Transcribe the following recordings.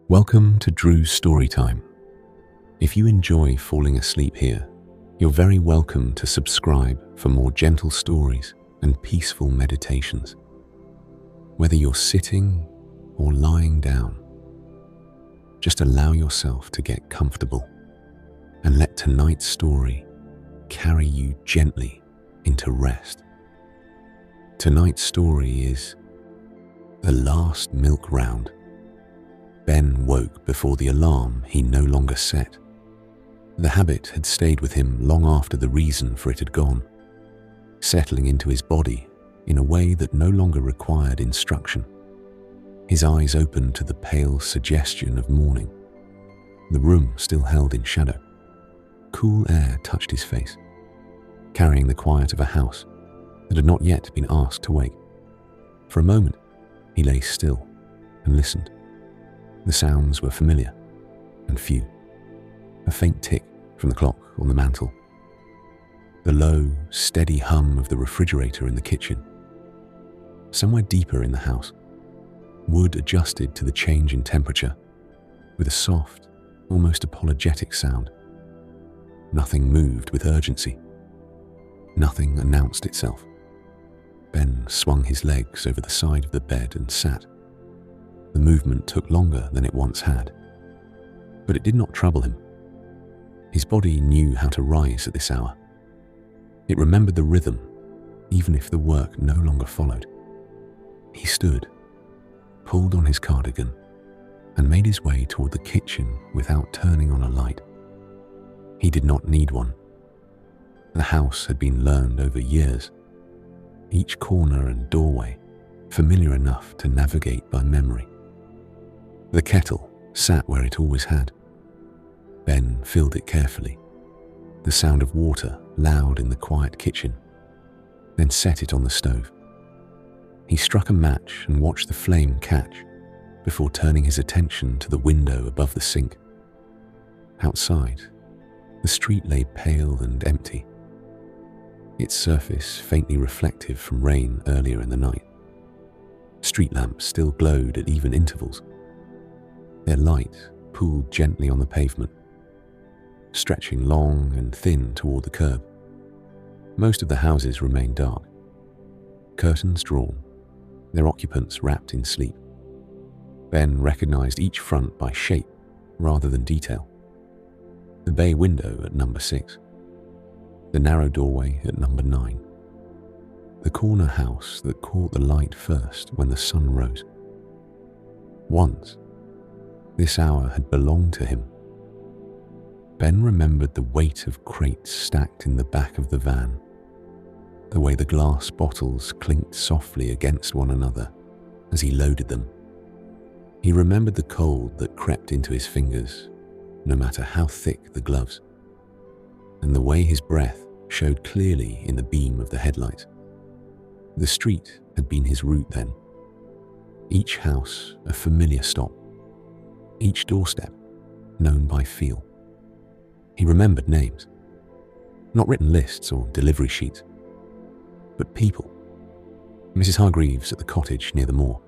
Welcome to Drew's Storytime. If you enjoy falling asleep here, you're very welcome to subscribe for more gentle stories and peaceful meditations. Whether you're sitting or lying down, just allow yourself to get comfortable and let tonight's story carry you gently into rest. Tonight's story is The Last Milk Round. Ben woke before the alarm he no longer set. The habit had stayed with him long after the reason for it had gone, settling into his body in a way that no longer required instruction. His eyes opened to the pale suggestion of morning. The room still held in shadow. Cool air touched his face, carrying the quiet of a house that had not yet been asked to wake. For a moment, he lay still and listened. The sounds were familiar and few. A faint tick from the clock on the mantel. The low, steady hum of the refrigerator in the kitchen. Somewhere deeper in the house, wood adjusted to the change in temperature with a soft, almost apologetic sound. Nothing moved with urgency. Nothing announced itself. Ben swung his legs over the side of the bed and sat. The movement took longer than it once had, but it did not trouble him. His body knew how to rise at this hour. It remembered the rhythm, even if the work no longer followed. He stood, pulled on his cardigan, and made his way toward the kitchen without turning on a light. He did not need one. The house had been learned over years, each corner and doorway familiar enough to navigate by memory. The kettle sat where it always had. Ben filled it carefully, the sound of water loud in the quiet kitchen, then set it on the stove. He struck a match and watched the flame catch before turning his attention to the window above the sink. Outside, the street lay pale and empty, its surface faintly reflective from rain earlier in the night. Street lamps still glowed at even intervals. Their light pooled gently on the pavement, stretching long and thin toward the curb. Most of the houses remained dark, curtains drawn, their occupants wrapped in sleep. Ben recognized each front by shape rather than detail. The bay window at number 6, the narrow doorway at number 9, the corner house that caught the light first when the sun rose. Once, this hour had belonged to him. Ben remembered the weight of crates stacked in the back of the van, the way the glass bottles clinked softly against one another as he loaded them. He remembered the cold that crept into his fingers, no matter how thick the gloves, and the way his breath showed clearly in the beam of the headlight. The street had been his route then, each house a familiar stop, each doorstep known by feel. He remembered names, not written lists or delivery sheets, but people. Mrs. Hargreaves at the cottage near the moor,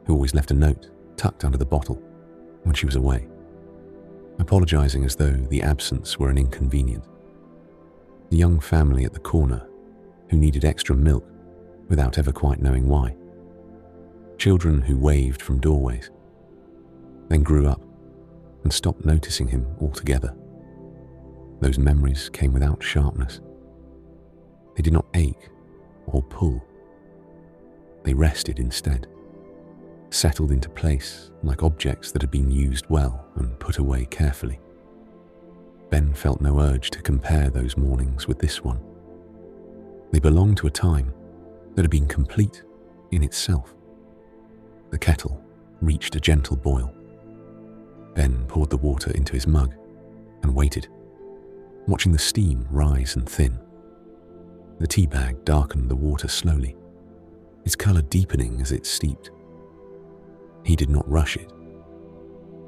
who always left a note tucked under the bottle when she was away, apologizing as though the absence were an inconvenience. The young family at the corner who needed extra milk without ever quite knowing why. Children who waved from doorways, then grew up and stopped noticing him altogether. Those memories came without sharpness. They did not ache or pull. They rested instead, settled into place like objects that had been used well and put away carefully. Ben felt no urge to compare those mornings with this one. They belonged to a time that had been complete in itself. The kettle reached a gentle boil. Ben poured the water into his mug and waited, watching the steam rise and thin. The tea bag darkened the water slowly, its color deepening as it steeped. He did not rush it.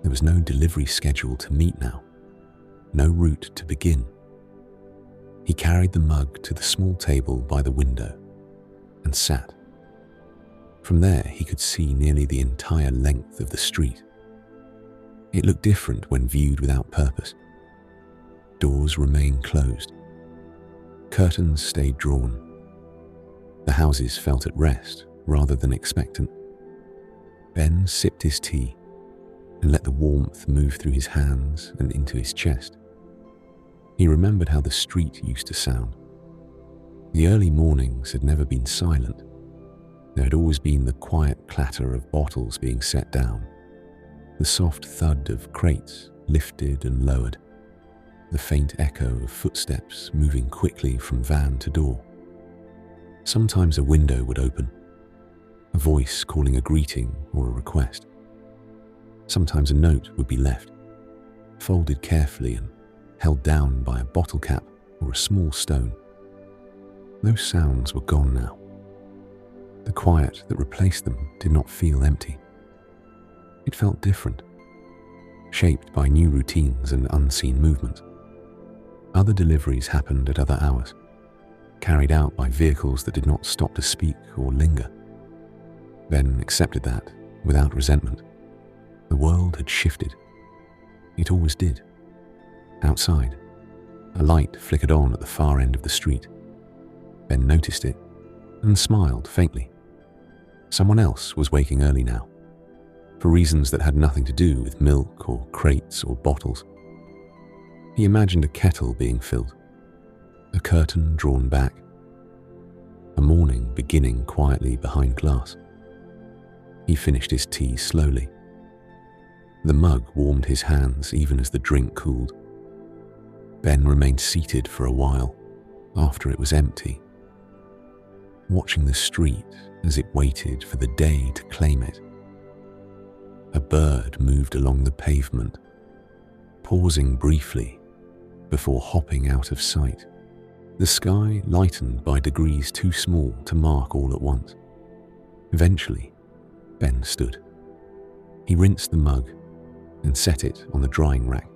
There was no delivery schedule to meet now, no route to begin. He carried the mug to the small table by the window and sat. From there he could see nearly the entire length of the street. It looked different when viewed without purpose. Doors remained closed. Curtains stayed drawn. The houses felt at rest rather than expectant. Ben sipped his tea and let the warmth move through his hands and into his chest. He remembered how the street used to sound. The early mornings had never been silent. There had always been the quiet clatter of bottles being set down, the soft thud of crates lifted and lowered, the faint echo of footsteps moving quickly from van to door. Sometimes a window would open, a voice calling a greeting or a request. Sometimes a note would be left, folded carefully and held down by a bottle cap or a small stone. Those sounds were gone now. The quiet that replaced them did not feel empty. It felt different, shaped by new routines and unseen movements. Other deliveries happened at other hours, carried out by vehicles that did not stop to speak or linger. Ben accepted that without resentment. The world had shifted. It always did. Outside, a light flickered on at the far end of the street. Ben noticed it and smiled faintly. Someone else was waking early now, for reasons that had nothing to do with milk or crates or bottles. He imagined a kettle being filled, a curtain drawn back, a morning beginning quietly behind glass. He finished his tea slowly. The mug warmed his hands even as the drink cooled. Ben remained seated for a while after it was empty, watching the street as it waited for the day to claim it. A bird moved along the pavement, pausing briefly before hopping out of sight. The sky lightened by degrees too small to mark all at once. Eventually, Ben stood. He rinsed the mug and set it on the drying rack,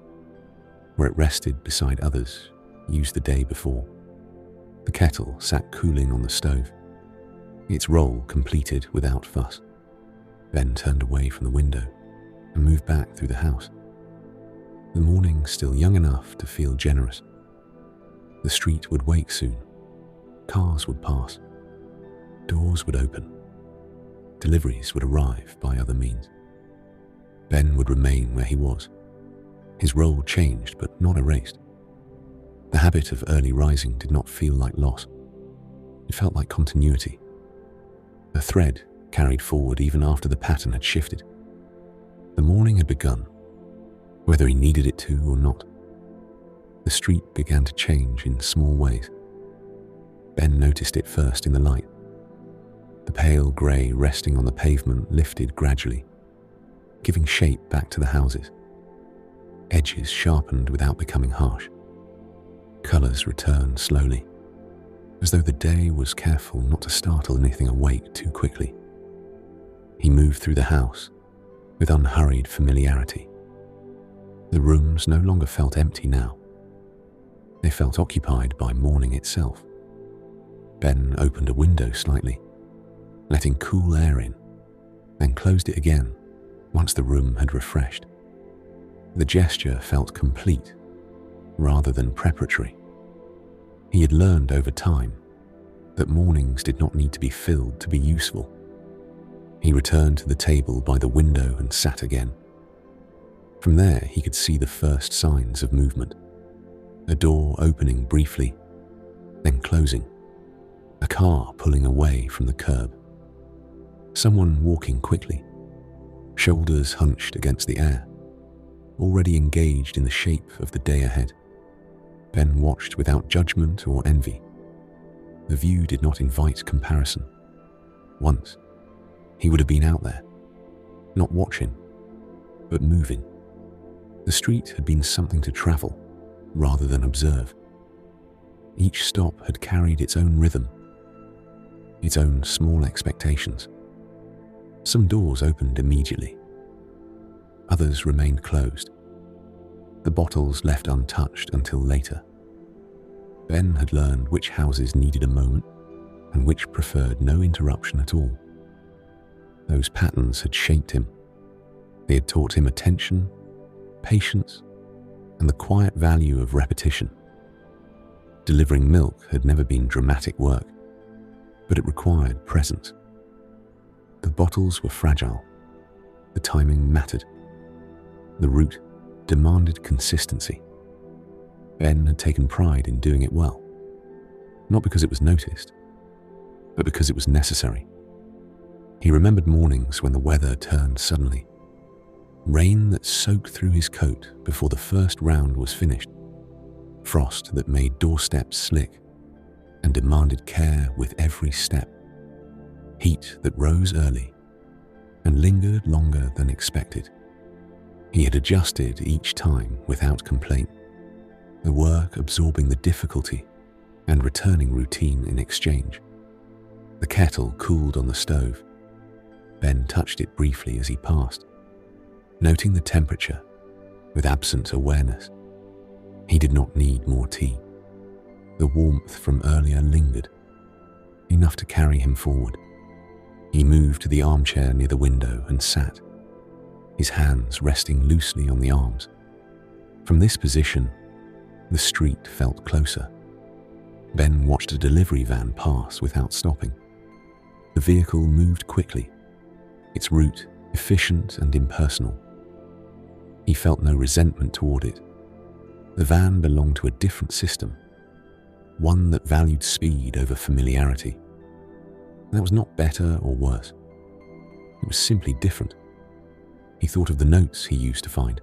where it rested beside others used the day before. The kettle sat cooling on the stove, its role completed without fuss. Ben turned away from the window and moved back through the house. The morning still young enough to feel generous. The street would wake soon. Cars would pass. Doors would open. Deliveries would arrive by other means. Ben would remain where he was. His role changed but not erased. The habit of early rising did not feel like loss. It felt like continuity. A thread carried forward even after the pattern had shifted. The morning had begun, whether he needed it to or not. The street began to change in small ways. Ben noticed it first in the light. The pale grey resting on the pavement lifted gradually, giving shape back to the houses. Edges sharpened without becoming harsh. Colours returned slowly, as though the day was careful not to startle anything awake too quickly. He moved through the house with unhurried familiarity. The rooms no longer felt empty now. They felt occupied by morning itself. Ben opened a window slightly, letting cool air in, then closed it again once the room had refreshed. The gesture felt complete rather than preparatory. He had learned over time that mornings did not need to be filled to be useful. He returned to the table by the window and sat again. From there, he could see the first signs of movement. A door opening briefly, then closing. A car pulling away from the curb. Someone walking quickly, shoulders hunched against the air, already engaged in the shape of the day ahead. Ben watched without judgment or envy. The view did not invite comparison. Once, he would have been out there, not watching, but moving. The street had been something to travel rather than observe. Each stop had carried its own rhythm, its own small expectations. Some doors opened immediately. Others remained closed. The bottles left untouched until later. Ben had learned which houses needed a moment and which preferred no interruption at all. Those patterns had shaped him. They had taught him attention patience, and the quiet value of repetition. Delivering milk had never been dramatic work, but it required presence. The bottles were fragile. The timing mattered. The route demanded consistency. Ben had taken pride in doing it well, not because it was noticed, but because it was necessary. He remembered mornings when the weather turned suddenly, rain that soaked through his coat before the first round was finished, frost that made doorsteps slick and demanded care with every step, heat that rose early and lingered longer than expected. He had adjusted each time without complaint, the work absorbing the difficulty and returning routine in exchange. The kettle cooled on the stove. Ben touched it briefly as he passed, noting the temperature with absent awareness. He did not need more tea. The warmth from earlier lingered, enough to carry him forward. He moved to the armchair near the window and sat, his hands resting loosely on the arms. From this position, the street felt closer. Ben watched a delivery van pass without stopping. The vehicle moved quickly, its route efficient and impersonal. He felt no resentment toward it. The van belonged to a different system, one that valued speed over familiarity. And that was not better or worse. It was simply different. He thought of the notes he used to find.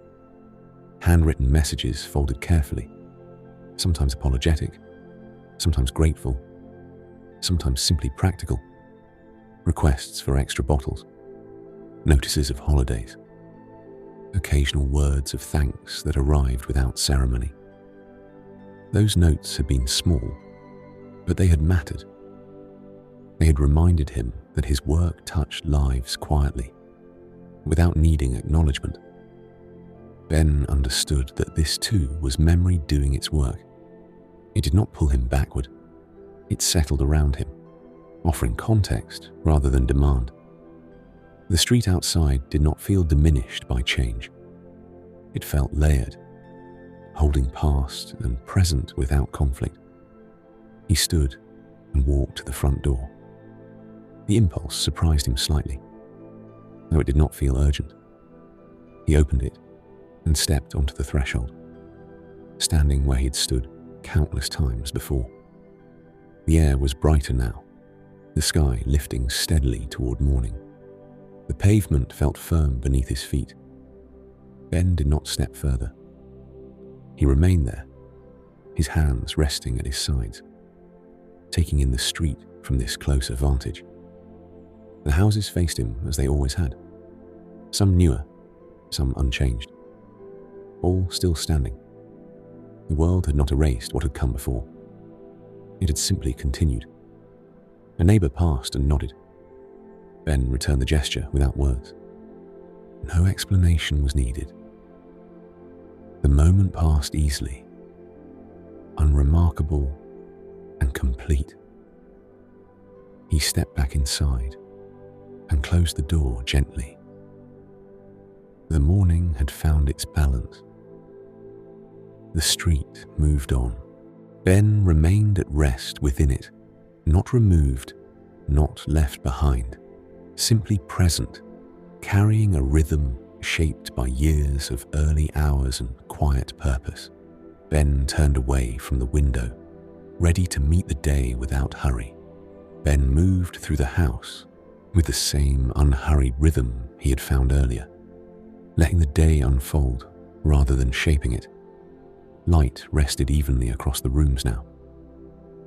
Handwritten messages folded carefully, sometimes apologetic, sometimes grateful, sometimes simply practical. Requests for extra bottles, notices of holidays, occasional words of thanks that arrived without ceremony. Those notes had been small, but they had mattered. They had reminded him that his work touched lives quietly, without needing acknowledgement. Ben understood that this too was memory doing its work. It did not pull him backward. It settled around him, offering context rather than demand. The street outside did not feel diminished by change. It felt layered, holding past and present without conflict. He stood and walked to the front door. The impulse surprised him slightly, though it did not feel urgent. He opened it and stepped onto the threshold, standing where he had stood countless times before. The air was brighter now, the sky lifting steadily toward morning. The pavement felt firm beneath his feet. Ben did not step further. He remained there, his hands resting at his sides, taking in the street from this closer vantage. The houses faced him as they always had, some newer, some unchanged, all still standing. The world had not erased what had come before. It had simply continued. A neighbor passed and nodded. Ben returned the gesture without words. No explanation was needed. The moment passed easily, unremarkable and complete. He stepped back inside and closed the door gently. The morning had found its balance. The street moved on. Ben remained at rest within it, not removed, not left behind, simply present, carrying a rhythm shaped by years of early hours and quiet purpose. Ben turned away from the window, ready to meet the day without hurry. Ben moved through the house with the same unhurried rhythm he had found earlier, letting the day unfold rather than shaping it. Light rested evenly across the rooms now.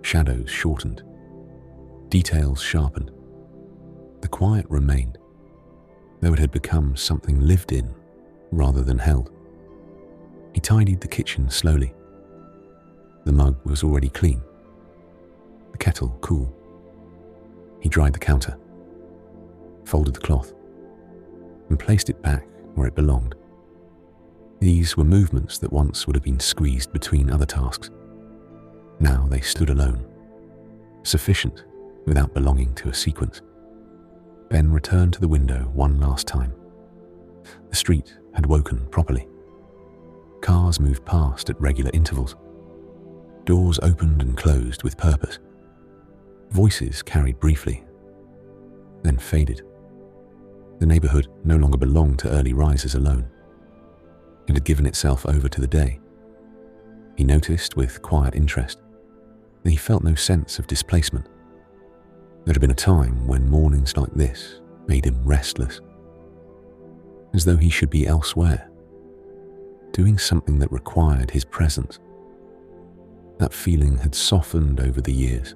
Shadows shortened. Details sharpened. The quiet remained, though it had become something lived in rather than held. He tidied the kitchen slowly. The mug was already clean, the kettle cool. He dried the counter, folded the cloth, and placed it back where it belonged. These were movements that once would have been squeezed between other tasks. Now they stood alone, sufficient without belonging to a sequence. Ben returned to the window one last time. The street had woken properly. Cars moved past at regular intervals. Doors opened and closed with purpose. Voices carried briefly, then faded. The neighborhood no longer belonged to early risers alone. It had given itself over to the day. He noticed with quiet interest that he felt no sense of displacement. There had been a time when mornings like this made him restless, as though he should be elsewhere, doing something that required his presence. That feeling had softened over the years,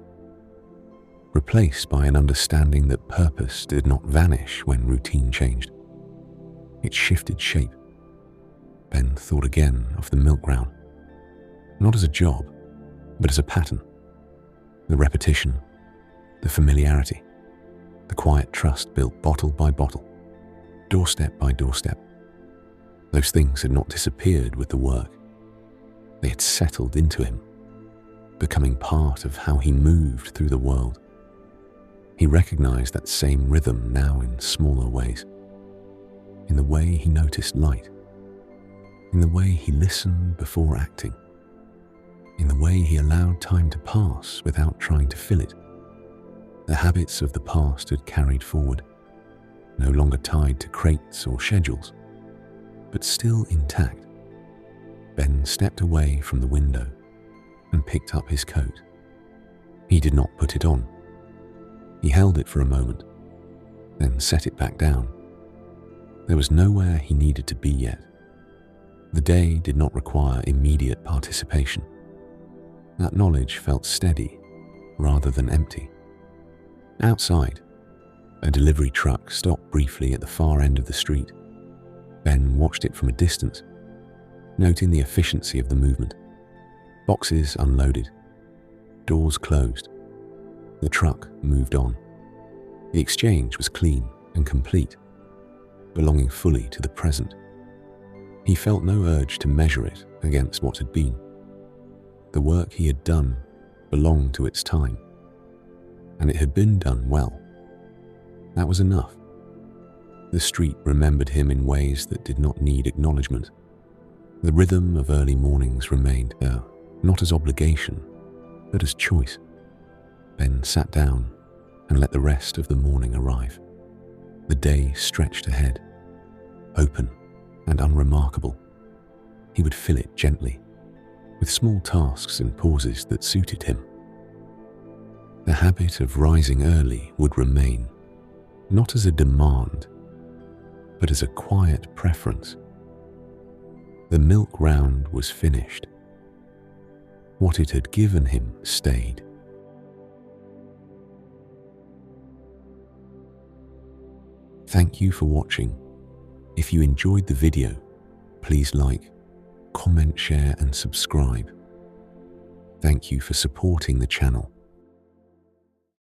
replaced by an understanding that purpose did not vanish when routine changed. It shifted shape. Ben thought again of the milk round, not as a job, but as a pattern. The repetition, the familiarity, the quiet trust built bottle by bottle, doorstep by doorstep. Those things had not disappeared with the work. They had settled into him, becoming part of how he moved through the world. He recognized that same rhythm now in smaller ways, in the way he noticed light, in the way he listened before acting, in the way he allowed time to pass without trying to fill it. The habits of the past had carried forward, no longer tied to crates or schedules, but still intact. Ben stepped away from the window and picked up his coat. He did not put it on. He held it for a moment, then set it back down. There was nowhere he needed to be yet. The day did not require immediate participation. That knowledge felt steady rather than empty. Outside, a delivery truck stopped briefly at the far end of the street. Ben watched it from a distance, noting the efficiency of the movement. Boxes unloaded, doors closed. The truck moved on. The exchange was clean and complete, belonging fully to the present. He felt no urge to measure it against what had been. The work he had done belonged to its time, and it had been done well. That was enough. The street remembered him in ways that did not need acknowledgement. The rhythm of early mornings remained there, not as obligation, but as choice. Ben sat down and let the rest of the morning arrive. The day stretched ahead, open and unremarkable. He would fill it gently, with small tasks and pauses that suited him. The habit of rising early would remain, not as a demand, but as a quiet preference. The milk round was finished. What it had given him stayed. Thank you for watching. If you enjoyed the video, please like, comment, share, and subscribe. Thank you for supporting the channel.